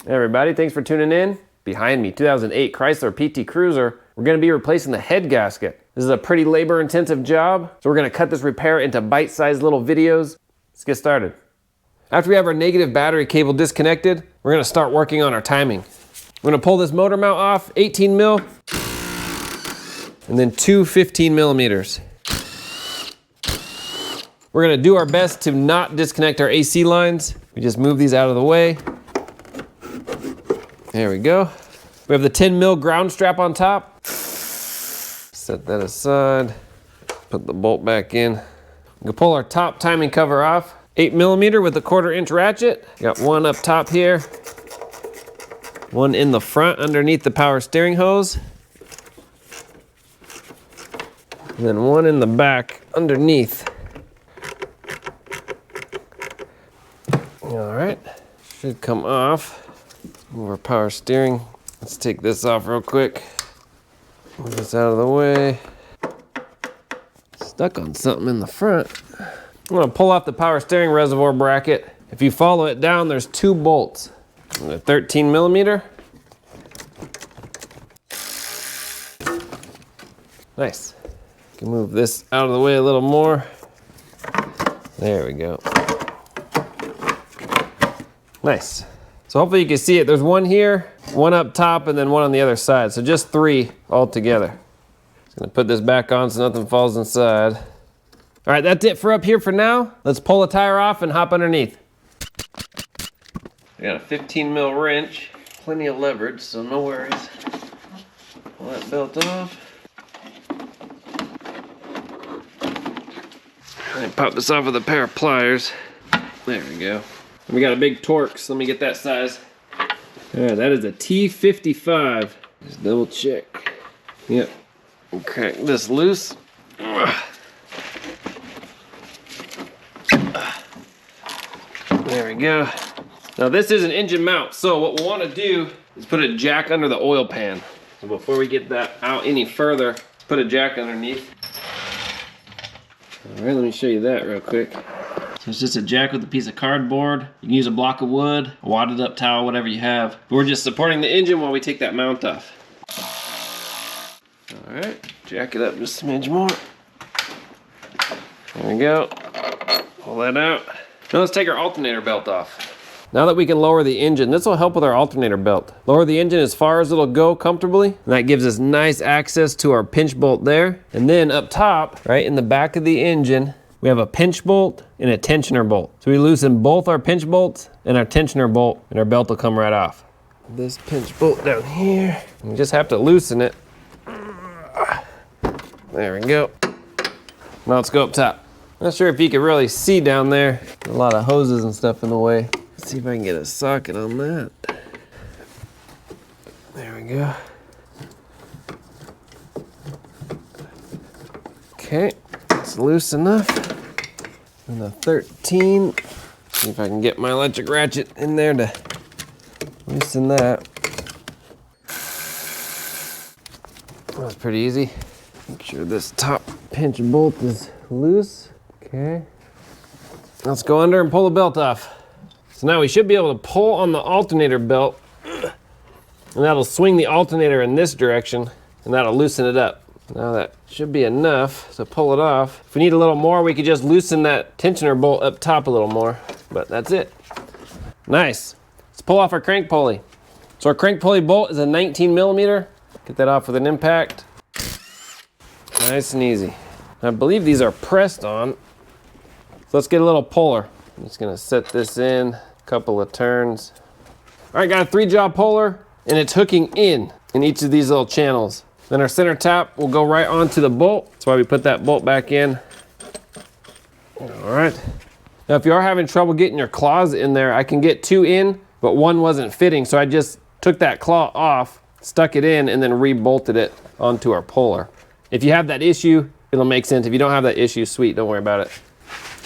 Hey everybody, thanks for tuning in. Behind me, 2008 Chrysler PT Cruiser. We're gonna be replacing the head gasket. This is a pretty labor-intensive job, so we're gonna cut this repair into bite-sized little videos. Let's get started. After we have our negative battery cable disconnected, we're gonna start working on our timing. We're gonna pull this motor mount off, 18 mil, and then two 15 millimeters. We're gonna do our best to not disconnect our AC lines. We just move these out of the way. There we go. We have the 10 mil ground strap on top. Set that aside. Put the bolt back in. We can pull our top timing cover off. 8 millimeter with a 1/4 inch ratchet. Got one up top here. One in the front underneath the power steering hose. And then one in the back underneath. All right, should come off. Move our power steering. Let's take this off real quick. Move this out of the way. Stuck on something in the front. I'm gonna pull off the power steering reservoir bracket. If you follow it down, there's two bolts. And a 13 millimeter. Nice. You can move this out of the way a little more. There we go. Nice. So hopefully you can see it. There's one here, one up top, and then one on the other side. So just three all together. Just gonna put this back on so nothing falls inside. All right, that's it for up here for now. Let's pull the tire off and hop underneath. I got a 15 mil wrench, plenty of leverage, so no worries. Pull that belt off. And pop this off with a pair of pliers. There we go. We got a big Torx, so let me get that size. All right, that is a T55. Just double check. Yep. We'll crack this loose. There we go. Now this is an engine mount, so what we'll want to do is put a jack under the oil pan. So before we get that out any further, put a jack underneath. All right, let me show you that real quick. So it's just a jack with a piece of cardboard. You can use a block of wood, a wadded up towel, whatever you have. But we're just supporting the engine while we take that mount off. All right, jack it up just a smidge more. There we go. Pull that out. Now let's take our alternator belt off. Now that we can lower the engine, this will help with our alternator belt. Lower the engine as far as it'll go comfortably. And that gives us nice access to our pinch bolt there. And then up top, right in the back of the engine, we have a pinch bolt and a tensioner bolt. So we loosen both our pinch bolts and our tensioner bolt, and our belt will come right off. This pinch bolt down here, you just have to loosen it. There we go. Now let's go up top. Not sure if you can really see down there. A lot of hoses and stuff in the way. Let's see if I can get a socket on that. There we go. Okay, it's loose enough. And the 13. See if I can get my electric ratchet in there to loosen that. That's pretty easy. Make sure this top pinch bolt is loose. Okay. Let's go under and pull the belt off. So now we should be able to pull on the alternator belt, and that'll swing the alternator in this direction, and that'll loosen it up. Now that should be enough to pull it off. If we need a little more, we could just loosen that tensioner bolt up top a little more, but that's it. Nice. Let's pull off our crank pulley. So our crank pulley bolt is a 19 millimeter. Get that off with an impact. Nice and easy. I believe these are pressed on. So let's get a little puller. I'm just gonna set this in, a couple of turns. All right, got a 3-jaw puller, and it's hooking in each of these little channels. Then our center tap will go right onto the bolt. That's why we put that bolt back in. All right. Now, if you are having trouble getting your claws in there, I can get 2 in, but one wasn't fitting. So I just took that claw off, stuck it in, and then re-bolted it onto our puller. If you have that issue, it'll make sense. If you don't have that issue, sweet, don't worry about it.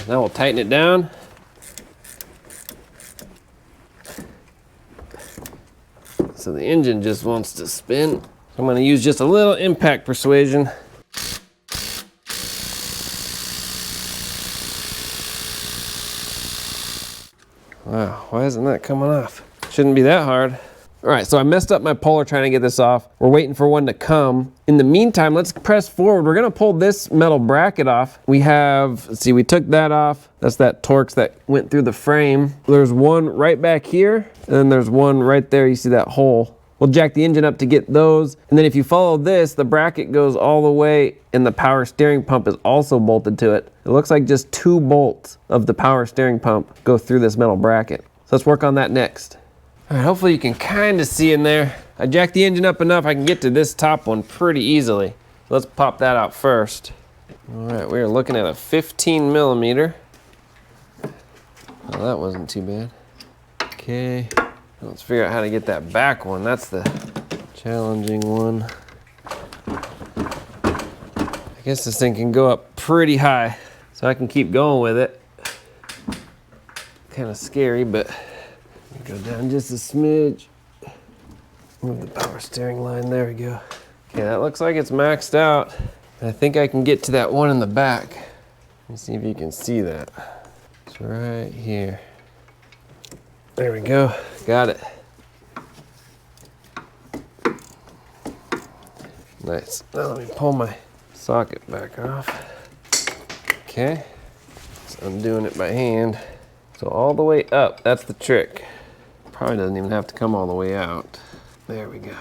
Now we'll tighten it down. So the engine just wants to spin. I'm going to use just a little impact persuasion. Wow, why isn't that coming off? Shouldn't be that hard. All right, so I messed up my puller trying to get this off. We're waiting for one to come. In the meantime, let's press forward. We're gonna pull this metal bracket off. We have, let's see, we took that off. That's that Torx that went through the frame. There's one right back here, and then there's one right there. You see that hole? We'll jack the engine up to get those. And then if you follow this, the bracket goes all the way and the power steering pump is also bolted to it. It looks like just 2 bolts of the power steering pump go through this metal bracket. So let's work on that next. All right, hopefully you can kind of see in there. I jacked the engine up enough I can get to this top one pretty easily. So let's pop that out first. All right, we're looking at a 15 millimeter. Well, that wasn't too bad. Okay, let's figure out how to get that back one. That's the challenging one. I guess this thing can go up pretty high, so I can keep going with it. Kind of scary, but go down just a smidge. Move the power steering line, there we go. Okay, that looks like it's maxed out. I think I can get to that one in the back. Let me see if you can see that. It's right here. There we go, got it. Nice, now let me pull my socket back off. Okay, so I'm doing it by hand. So all the way up, that's the trick. Probably doesn't even have to come all the way out. There we go.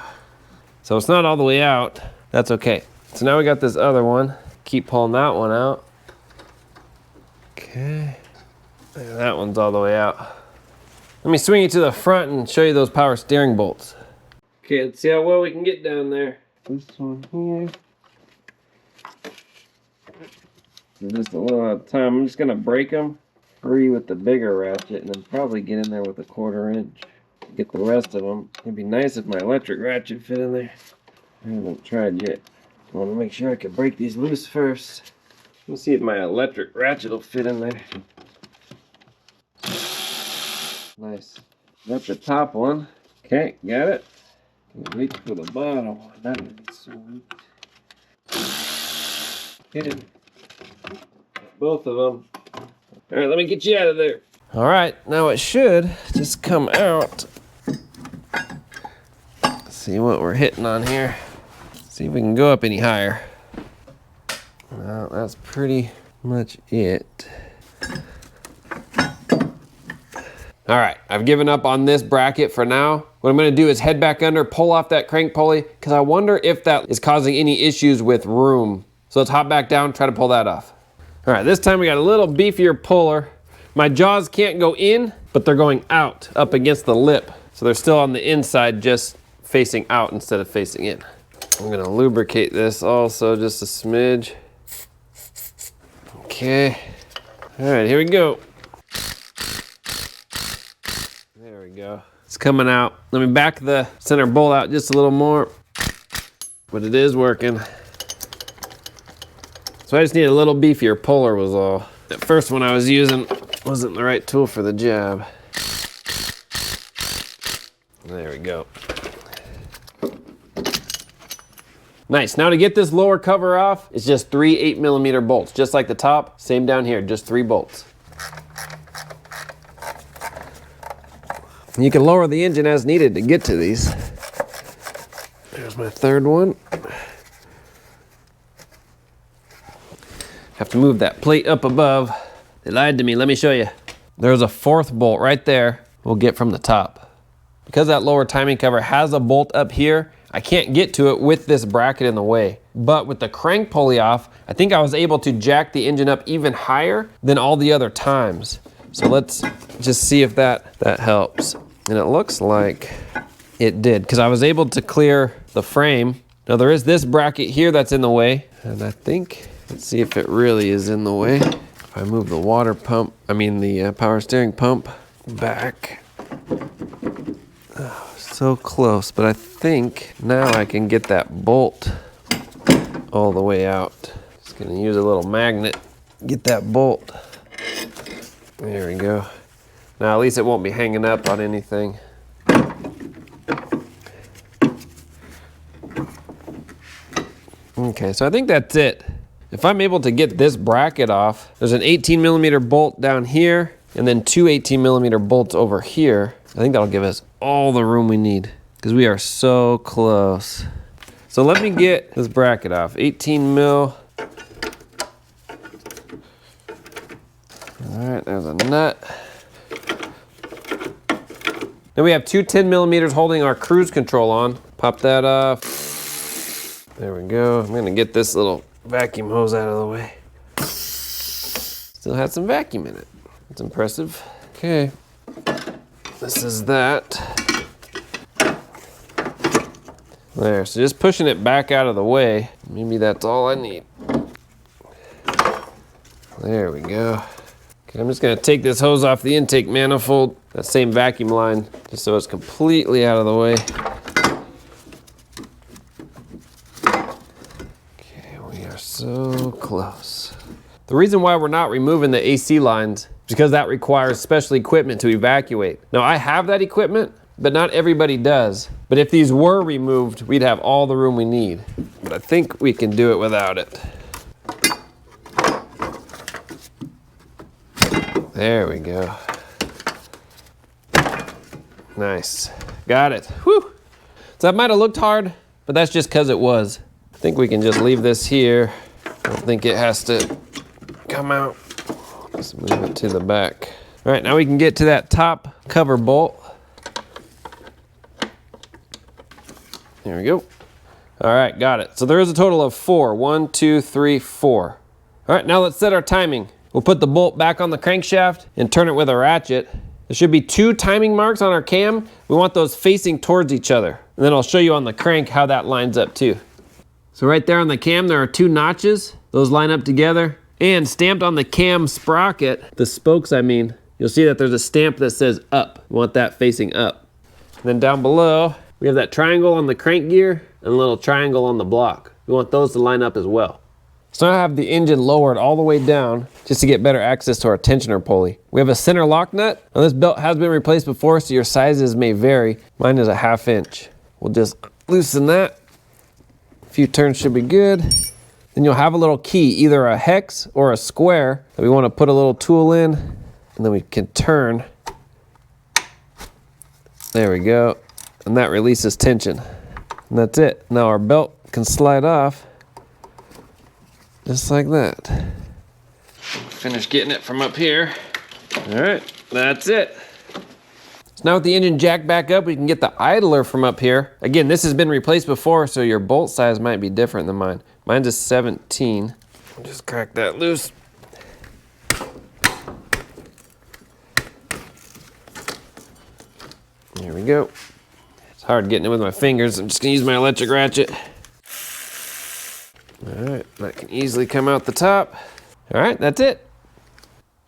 So it's not all the way out. That's okay. So now we got this other one. Keep pulling that one out. Okay. And that one's all the way out. Let me swing you to the front and show you those power steering bolts. Okay, let's see how well we can get down there. This one here. Just a little at a time. I'm just gonna break them free with the bigger ratchet and then probably get in there with a 1/4 inch. Get the rest of them. It'd be nice if my electric ratchet fit in there. I haven't tried yet. I want to make sure I can break these loose first. Let's see if my electric ratchet will fit in there. Nice. That's the top one. Okay, got it. Wait for the bottom one. That would be sweet. Okay. Both of them. All right, let me get you out of there. All right, now it should just come out. Let's see what we're hitting on here. See if we can go up any higher. Well, that's pretty much it. All right, I've given up on this bracket for now. What I'm gonna do is head back under, pull off that crank pulley, because I wonder if that is causing any issues with room. So let's hop back down, try to pull that off. All right, this time we got a little beefier puller. My jaws can't go in, but they're going out, up against the lip. So they're still on the inside, just facing out instead of facing in. I'm gonna lubricate this also, just a smidge. Okay, all right, here we go. There we go. It's coming out. Let me back the center bolt out just a little more, but it is working. So I just need a little beefier puller was all. That first one I was using wasn't the right tool for the job. There we go. Nice, now to get this lower cover off, it's just 3 8mm bolts, just like the top, same down here, just 3 bolts. You can lower the engine as needed to get to these. There's my third one. Have to move that plate up above. They lied to me, let me show you. There's a 4th bolt right there we'll get from the top. Because that lower timing cover has a bolt up here, I can't get to it with this bracket in the way. But with the crank pulley off, I think I was able to jack the engine up even higher than all the other times. So let's just see if that helps. And it looks like it did, because I was able to clear the frame. Now there is this bracket here that's in the way, and I think, let's see if it really is in the way. If I move the water pump, the power steering pump back. Oh, so close, but I think now I can get that bolt all the way out. Just gonna use a little magnet, get that bolt. There we go. Now at least it won't be hanging up on anything. Okay, so I think that's it. If I'm able to get this bracket off, there's an 18mm bolt down here and then 2 18mm bolts over here. I think that'll give us all the room we need because we are so close. So let me get this bracket off. 18 mil. All right, there's a nut. Then we have two 10 millimeters holding our cruise control on. Pop that off. There we go. I'm gonna get this little vacuum hose out of the way. Still had some vacuum in it. That's impressive. Okay, this is that. There, so just pushing it back out of the way. Maybe that's all I need. There we go. Okay, I'm just gonna take this hose off the intake manifold, that same vacuum line, just so it's completely out of the way. Okay, we are so close. The reason why we're not removing the AC lines is because that requires special equipment to evacuate. Now I have that equipment, but not everybody does. But if these were removed, we'd have all the room we need. But I think we can do it without it. There we go. Nice. Got it. Whew. So that might have looked hard, but that's just because it was. I think we can just leave this here. I don't think it has to come out. Let's move it to the back. All right, now we can get to that top cover bolt. There we go. All right, got it. So there is a total of 4. 1, 2, 3, 4. All right, now let's set our timing. We'll put the bolt back on the crankshaft and turn it with a ratchet. There should be 2 timing marks on our cam. We want those facing towards each other. And then I'll show you on the crank how that lines up too. So right there on the cam, there are 2 notches. Those line up together. And stamped on the cam sprocket, the spokes I mean, you'll see that there's a stamp that says up. We want that facing up. And then down below, we have that triangle on the crank gear and a little triangle on the block. We want those to line up as well. So now I have the engine lowered all the way down just to get better access to our tensioner pulley. We have a center lock nut. Now this belt has been replaced before, so your sizes may vary. Mine is a 1/2 inch. We'll just loosen that. A few turns should be good. Then you'll have a little key, either a hex or a square that we want to put a little tool in, and then we can turn. There we go. And that releases tension. And that's it. Now our belt can slide off just like that. Finish getting it from up here. All right, that's it. So now with the engine jacked back up, we can get the idler from up here. Again, this has been replaced before, so your bolt size might be different than mine. Mine's a 17. Just crack that loose. There we go. It's hard getting it with my fingers. I'm just gonna use my electric ratchet. All right, that can easily come out the top. All right, that's it.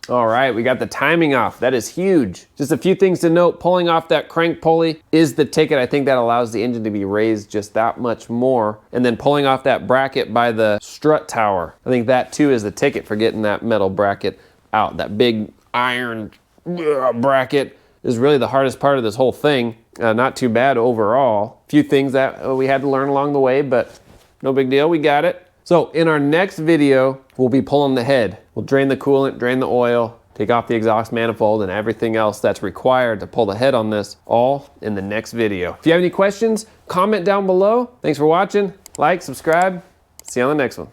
All right, we got the timing off. That is huge. Just a few things to note. Pulling off that crank pulley is the ticket. I think that allows the engine to be raised just that much more. And then pulling off that bracket by the strut tower. I think that too is the ticket for getting that metal bracket out. That big iron bracket is really the hardest part of this whole thing. Not too bad overall. A few things that we had to learn along the way, but no big deal, we got it. So in our next video, we'll be pulling the head. We'll drain the coolant, drain the oil, take off the exhaust manifold and everything else that's required to pull the head on this, all in the next video. If you have any questions, comment down below. Thanks for watching. Like, subscribe. See you on the next one.